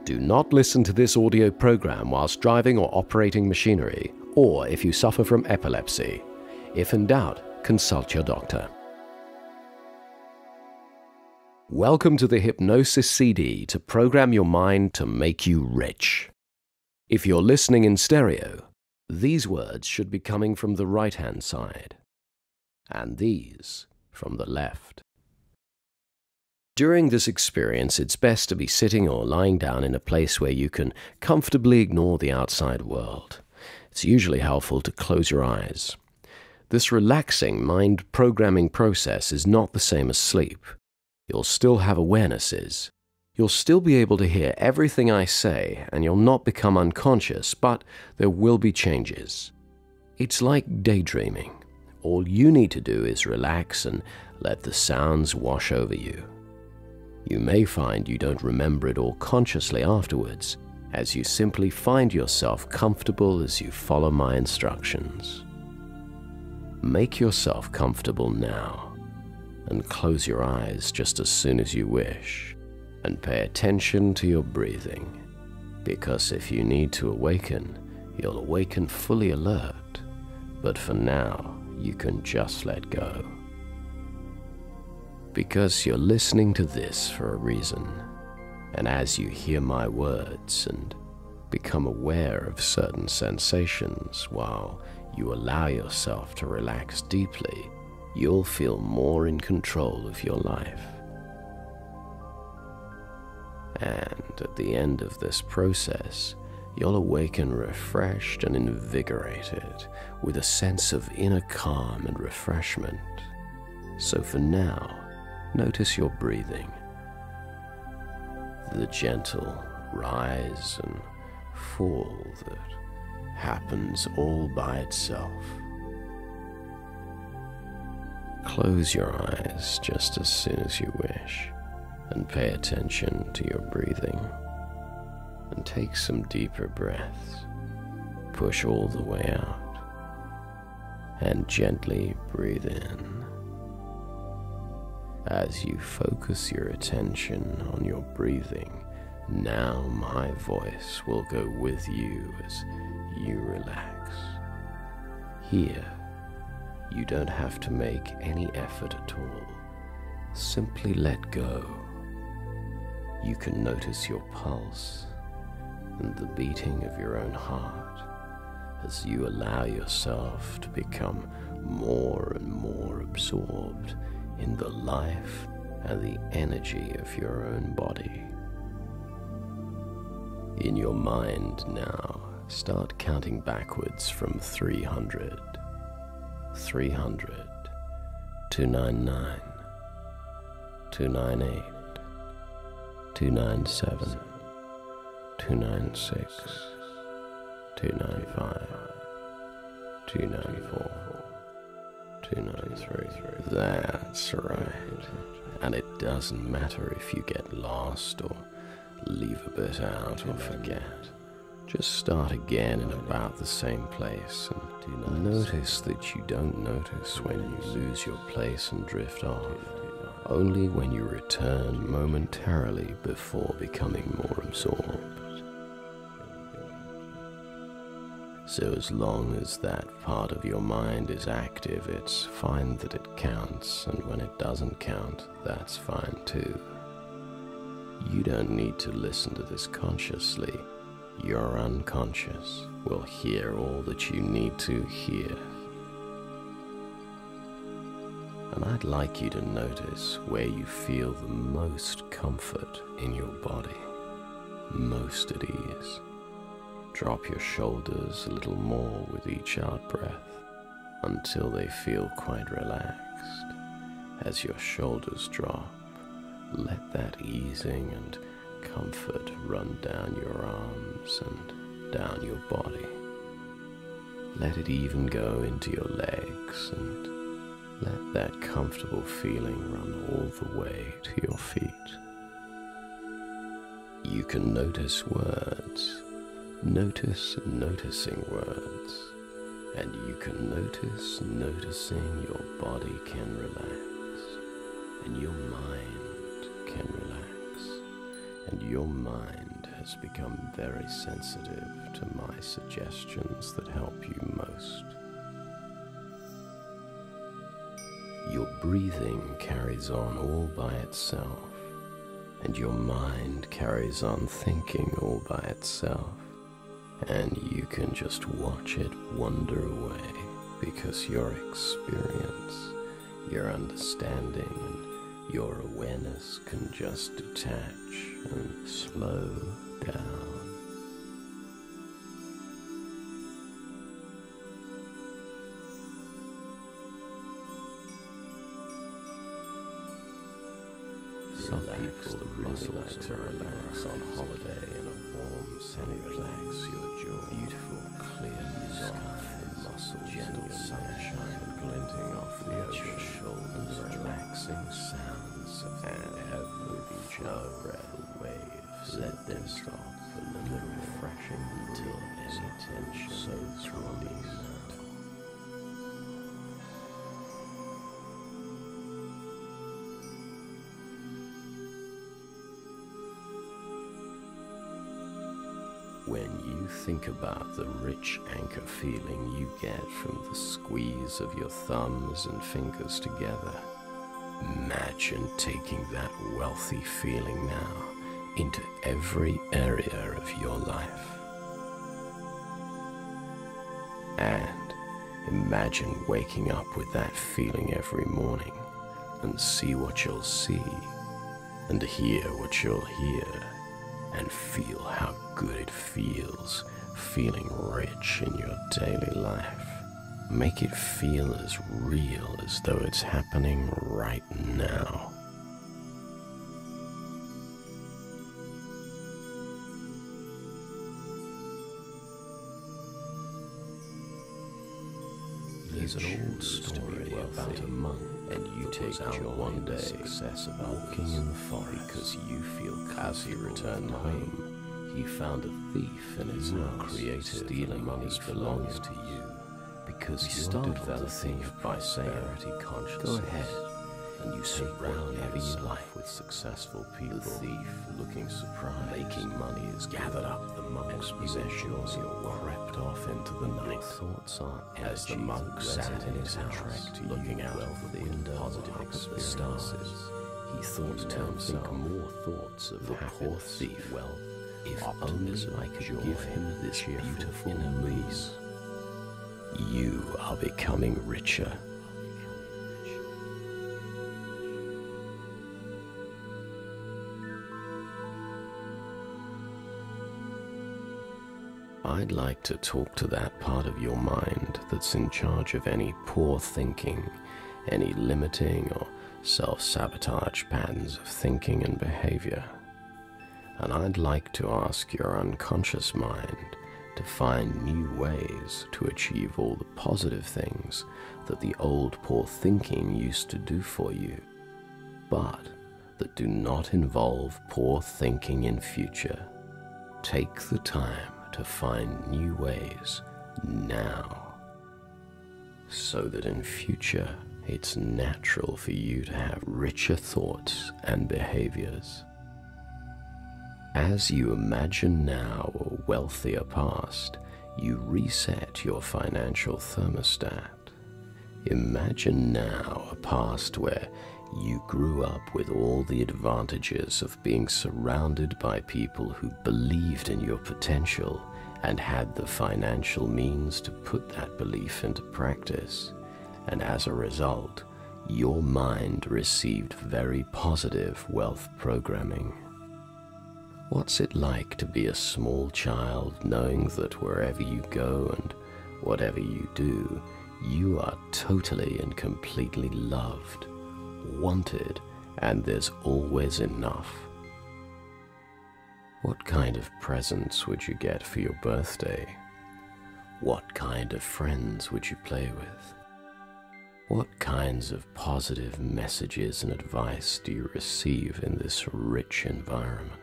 Do not listen to this audio program whilst driving or operating machinery, or if you suffer from epilepsy. If in doubt, consult your doctor. Welcome to the Hypnosis CD to program your mind to make you rich. If you're listening in stereo, these words should be coming from the right-hand side, and these from the left. During this experience, it's best to be sitting or lying down in a place where you can comfortably ignore the outside world. It's usually helpful to close your eyes. This relaxing mind programming process is not the same as sleep. You'll still have awarenesses. You'll still be able to hear everything I say, and you'll not become unconscious, but there will be changes. It's like daydreaming. All you need to do is relax and let the sounds wash over you. You may find you don't remember it all consciously afterwards, as you simply find yourself comfortable as you follow my instructions. Make yourself comfortable now, and close your eyes just as soon as you wish, and pay attention to your breathing, because if you need to awaken, you'll awaken fully alert, but for now, you can just let go. Because you're listening to this for a reason, and as you hear my words and become aware of certain sensations while you allow yourself to relax deeply, you'll feel more in control of your life. And at the end of this process, you'll awaken refreshed and invigorated with a sense of inner calm and refreshment. So for now, notice your breathing, the gentle rise and fall that happens all by itself. Close your eyes just as soon as you wish and pay attention to your breathing, and take some deeper breaths. Push all the way out and gently breathe in. As you focus your attention on your breathing, now my voice will go with you as you relax. Here, you don't have to make any effort at all. Simply let go. You can notice your pulse and the beating of your own heart as you allow yourself to become more and more absorbed in the life and the energy of your own body. In your mind now, start counting backwards from 300, 300, 299, 298, 297, 296, 295, 294, 293. That's right. And it doesn't matter if you get lost or leave a bit out or forget. Just start again in about the same place, and notice that you don't notice when you lose your place and drift off, only when you return momentarily before becoming more absorbed. So as long as that part of your mind is active, it's fine that it counts, and when it doesn't count, that's fine too. You don't need to listen to this consciously. Your unconscious will hear all that you need to hear. And I'd like you to notice where you feel the most comfort in your body, most at ease. Drop your shoulders a little more with each out-breath until they feel quite relaxed. As your shoulders drop, let that easing and comfort run down your arms and down your body. Let it even go into your legs, and let that comfortable feeling run all the way to your feet. You can notice words. Notice noticing words, and you can notice noticing your body can relax, and your mind can relax, and your mind has must become very sensitive to my suggestions that help you most. Your breathing carries on all by itself, and your mind carries on thinking all by itself, and you can just watch it wander away because your experience, your understanding, and your awareness can just detach and slow down. Some people really like to relax on holiday in a warm, sunny place. Your beautiful, clear sky and muscles, gentle sunshine glinting off the ocean shoulders, relaxing sounds, and every gentle waves. Let them stop a little refreshing until any tension so released. When you think about the rich anchor feeling you get from the squeeze of your thumbs and fingers together, imagine taking that wealthy feeling now into every area of your life. And imagine waking up with that feeling every morning, and see what you'll see, and hear what you'll hear, and feel how good it feels, feeling rich in your daily life. Make it feel as real as though it's happening right now. There's an old story about a monk, and you take out one day success of walking in the forest because you feel as he returned home. He found a thief in his house, stealing money belongs to you, because he started the thief by saying, "Go ahead, and you surround your life with successful people." The thief, looking surprised, making money, is gathered up the monk's possessions and crept off into the night. Thoughts on as the monk sat in his house, looking out of the window up at the stars. He thought to himself more thoughts of the poor thief. Well, if only I could give him this beautiful peace. You are becoming richer. I'd like to talk to that part of your mind that's in charge of any poor thinking, any limiting or self-sabotage patterns of thinking and behavior. And I'd like to ask your unconscious mind to find new ways to achieve all the positive things that the old poor thinking used to do for you, but that do not involve poor thinking in future. Take the time to find new ways now, so that in future it's natural for you to have richer thoughts and behaviors. As you imagine now a wealthier past, you reset your financial thermostat. Imagine now a past where you grew up with all the advantages of being surrounded by people who believed in your potential and had the financial means to put that belief into practice. And as a result, your mind received very positive wealth programming. What's it like to be a small child knowing that wherever you go and whatever you do, you are totally and completely loved, wanted, and there's always enough? What kind of presents would you get for your birthday? What kind of friends would you play with? What kinds of positive messages and advice do you receive in this rich environment?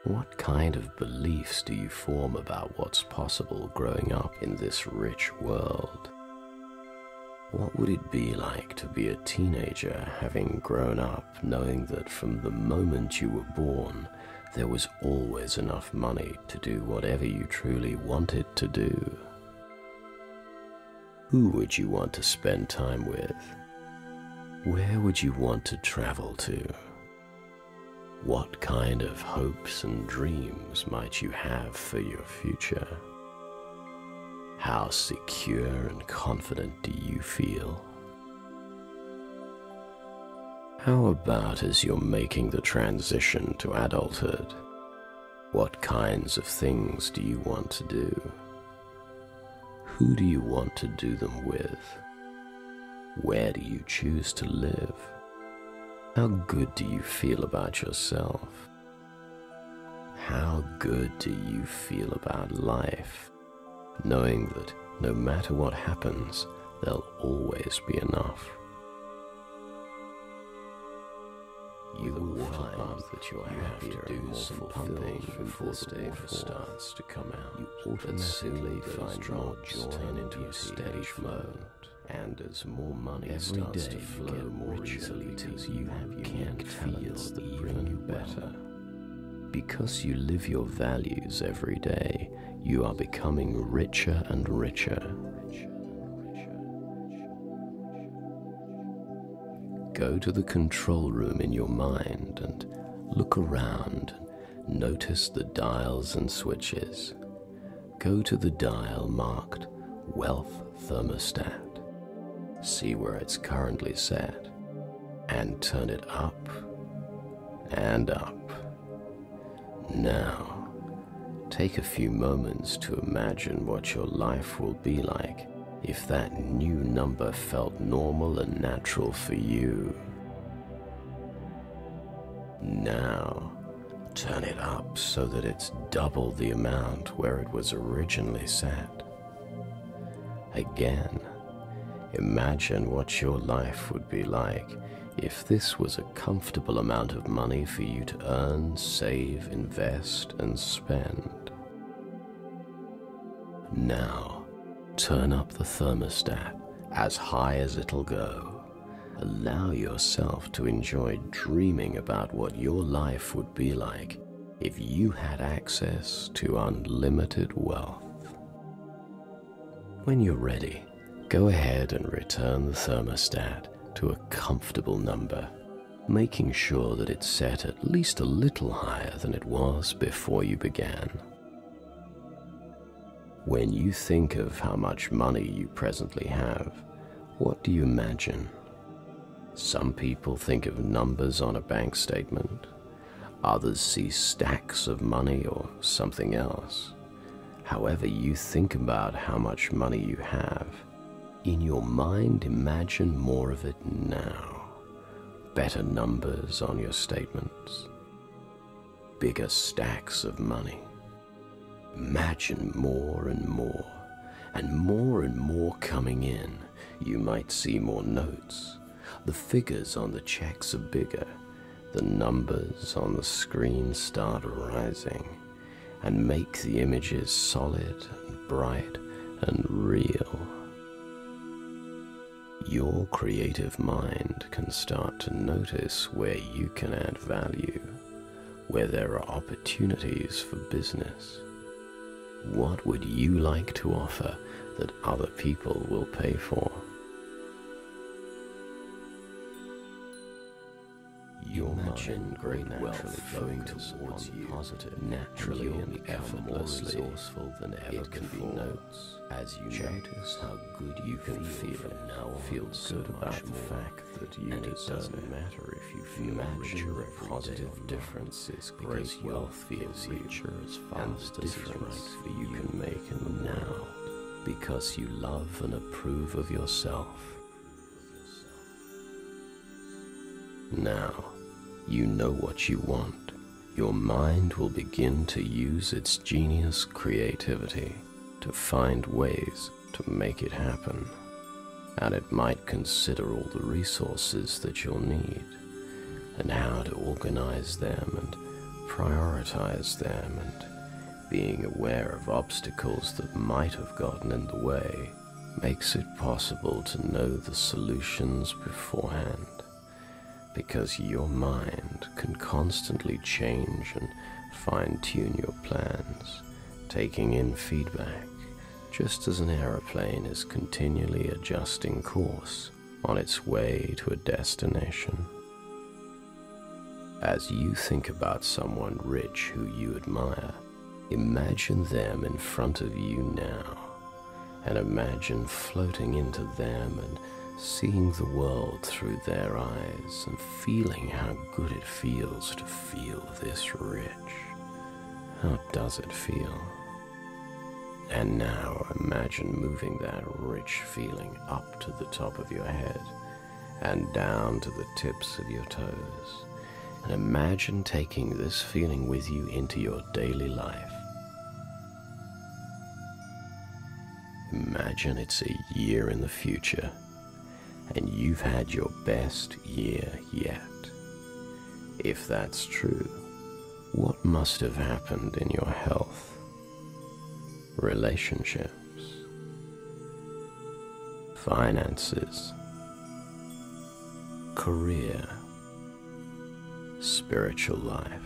What kind of beliefs do you form about what's possible growing up in this rich world? What would it be like to be a teenager, having grown up, knowing that from the moment you were born, there was always enough money to do whatever you truly wanted to do? Who would you want to spend time with? Where would you want to travel to? What kind of hopes and dreams might you have for your future? How secure and confident do you feel? How about as you're making the transition to adulthood? What kinds of things do you want to do? Who do you want to do them with? Where do you choose to live? How good do you feel about yourself? How good do you feel about life, knowing that no matter what happens, there'll always be enough? You will find that you have to do some pumping before the water starts to come out. You automatically find more joy into a steady mode, and as more money starts to flow more easily to you, can't feel that bring you better. Because you live your values every day, you are becoming richer and richer. Go to the control room in your mind and look around and notice the dials and switches. Go to the dial marked Wealth Thermostat. See where it's currently set and turn it up and up. Now, take a few moments to imagine what your life will be like if that new number felt normal and natural for you. Now, turn it up so that it's double the amount where it was originally set. Again, imagine what your life would be like if this was a comfortable amount of money for you to earn, save, invest, and spend. Now, turn up the thermostat as high as it'll go. Allow yourself to enjoy dreaming about what your life would be like if you had access to unlimited wealth. When you're ready, go ahead and return the thermostat to a comfortable number, making sure that it's set at least a little higher than it was before you began. When you think of how much money you presently have, what do you imagine? Some people think of numbers on a bank statement. Others see stacks of money or something else. However you think about how much money you have, in your mind imagine more of it now. Better numbers on your statements. Bigger stacks of money. Imagine more and more, and more coming in. You might see more notes. The figures on the checks are bigger. The numbers on the screen start rising and make the images solid and bright and real. Your creative mind can start to notice where you can add value, where there are opportunities for business. What would you like to offer that other people will pay for? You imagine great wealth flowing towards you naturally and effortlessly, more resourceful than ever before. Notes as you notice how good you can feel now. Feel good about the fact that you deserve. It doesn't matter if you feel richer. A positive difference is great wealth feels richer as fast as is right for you can make in the now, because you love and approve of yourself. Now, you know what you want. Your mind will begin to use its genius creativity to find ways to make it happen. And it might consider all the resources that you'll need, and how to organize them and prioritize them, and being aware of obstacles that might have gotten in the way, makes it possible to know the solutions beforehand, because your mind can constantly change and fine-tune your plans, taking in feedback, just as an aeroplane is continually adjusting course on its way to a destination. As you think about someone rich who you admire, imagine them in front of you now, and imagine floating into them and seeing the world through their eyes and feeling how good it feels to feel this rich. How does it feel? And now imagine moving that rich feeling up to the top of your head and down to the tips of your toes. And imagine taking this feeling with you into your daily life. Imagine it's a year in the future, and you've had your best year yet. If that's true, what must have happened in your health, relationships, finances, career, spiritual life,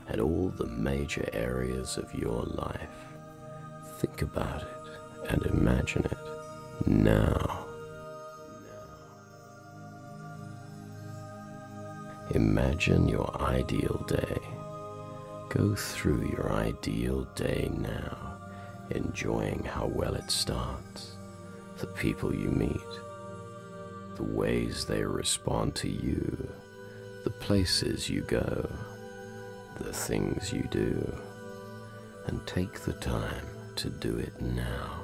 and all the major areas of your life? Think about it and imagine it now. Imagine your ideal day. Go through your ideal day now, enjoying how well it starts, the people you meet, the ways they respond to you, the places you go, the things you do, and take the time to do it now.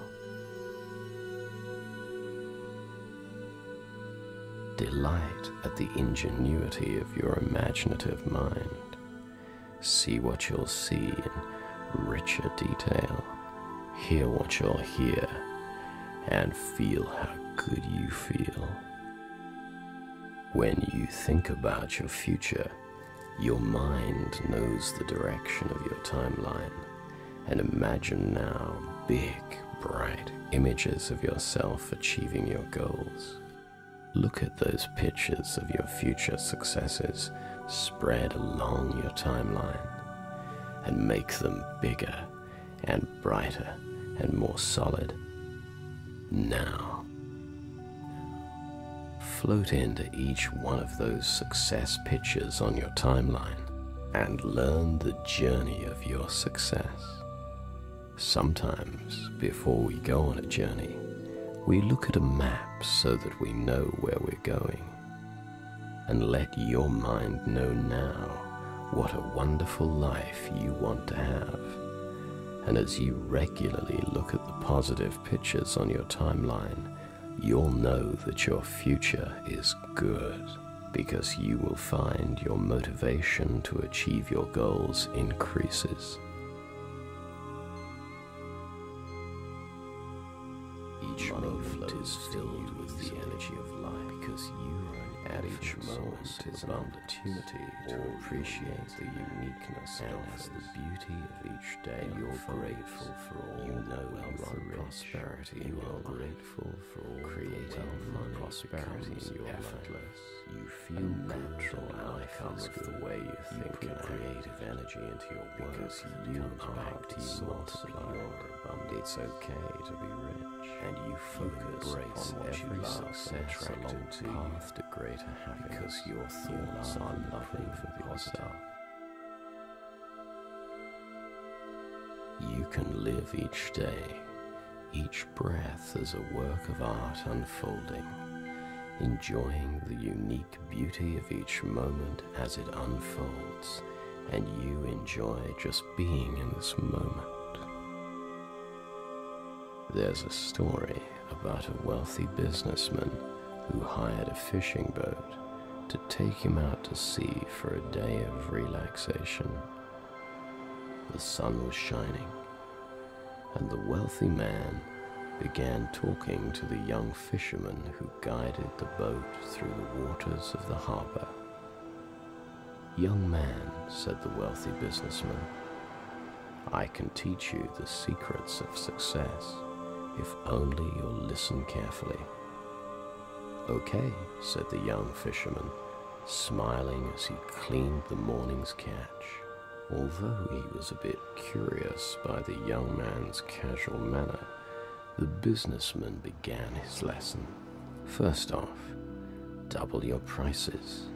Delight at the ingenuity of your imaginative mind. See what you'll see in richer detail, hear what you'll hear, and feel how good you feel. When you think about your future, your mind knows the direction of your timeline, and imagine now big, bright images of yourself achieving your goals. Look at those pictures of your future successes spread along your timeline, and make them bigger and brighter and more solid. Now, float into each one of those success pictures on your timeline and learn the journey of your success. Sometimes, before we go on a journey, we look at a map so that we know where we're going. And let your mind know now what a wonderful life you want to have. And as you regularly look at the positive pictures on your timeline, you'll know that your future is good, because you will find your motivation to achieve your goals increases. Each moment is filled with the energy of life, because you at each moment is an opportunity to appreciate the uniqueness and the beauty of each day. You're grateful for all wealth and prosperity. You are grateful for all creating money, prosperity in your effortless. You feel natural outcomes of the way you think, and creative energy into your work, because you are the source of your abundance. It's okay to be rich, and you focus on every success along the path to greater happiness, because your thoughts are nothing for yourself. You can live each day, each breath as a work of art unfolding, enjoying the unique beauty of each moment as it unfolds, and you enjoy just being in this moment. There's a story about a wealthy businessman who hired a fishing boat to take him out to sea for a day of relaxation. The sun was shining, and the wealthy man began talking to the young fisherman who guided the boat through the waters of the harbor. "Young man," said the wealthy businessman, "I can teach you the secrets of success if only you'll listen carefully." "Okay," said the young fisherman, smiling as he cleaned the morning's catch. Although he was a bit curious by the young man's casual manner, the businessman began his lesson. "First off, double your prices.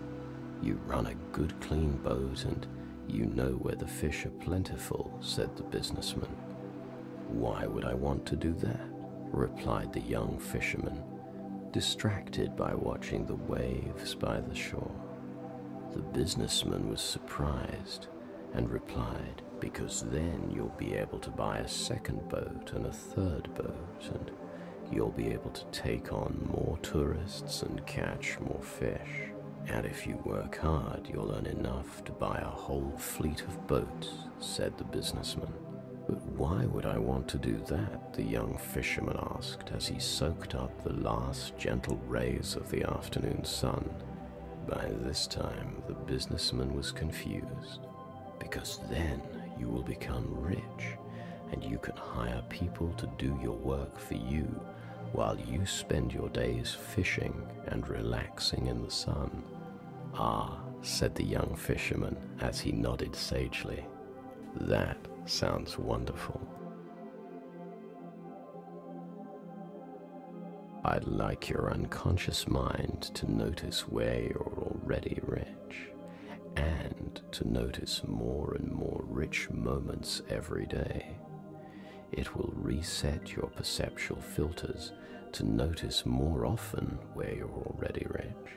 You run a good clean boat and you know where the fish are plentiful," said the businessman. "Why would I want to do that?" replied the young fisherman, distracted by watching the waves by the shore. The businessman was surprised and replied, "Because then you'll be able to buy a second boat and a third boat, and you'll be able to take on more tourists and catch more fish. And if you work hard, you'll earn enough to buy a whole fleet of boats," said the businessman. "But why would I want to do that?" the young fisherman asked as he soaked up the last gentle rays of the afternoon sun. By this time, the businessman was confused. "Because then you will become rich, and you can hire people to do your work for you while you spend your days fishing and relaxing in the sun." "Ah," said the young fisherman as he nodded sagely. "That sounds wonderful. I'd like your unconscious mind to notice where you're already rich, and to notice more and more rich moments every day. It will reset your perceptual filters to notice more often where you're already rich,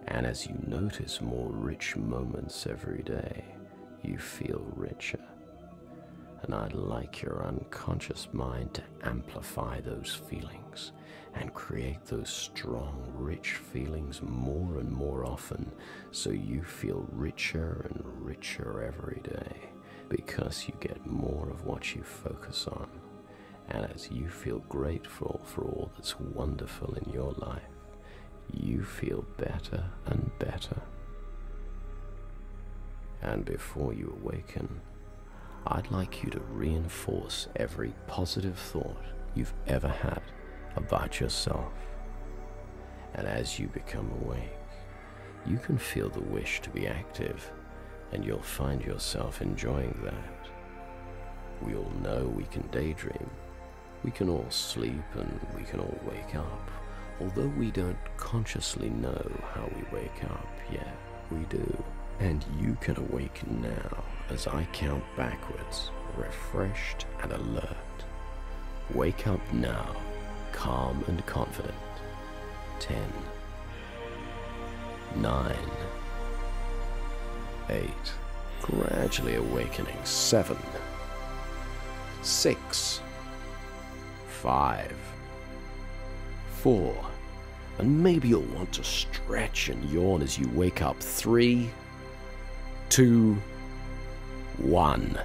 and as you notice more rich moments every day, you feel richer. And I'd like your unconscious mind to amplify those feelings and create those strong, rich feelings more and more often, so you feel richer and richer every day, because you get more of what you focus on. And as you feel grateful for all that's wonderful in your life, you feel better and better. And before you awaken, I'd like you to reinforce every positive thought you've ever had about yourself. And as you become awake, you can feel the wish to be active, and you'll find yourself enjoying that. We all know we can daydream. We can all sleep and we can all wake up. Although we don't consciously know how we wake up yet, we do. And you can awaken now as I count backwards, refreshed and alert. Wake up now, calm and confident. 10, 9, 8, gradually awakening. 7, 6, 5, 4, and maybe you'll want to stretch and yawn as you wake up. 3, 2, 1.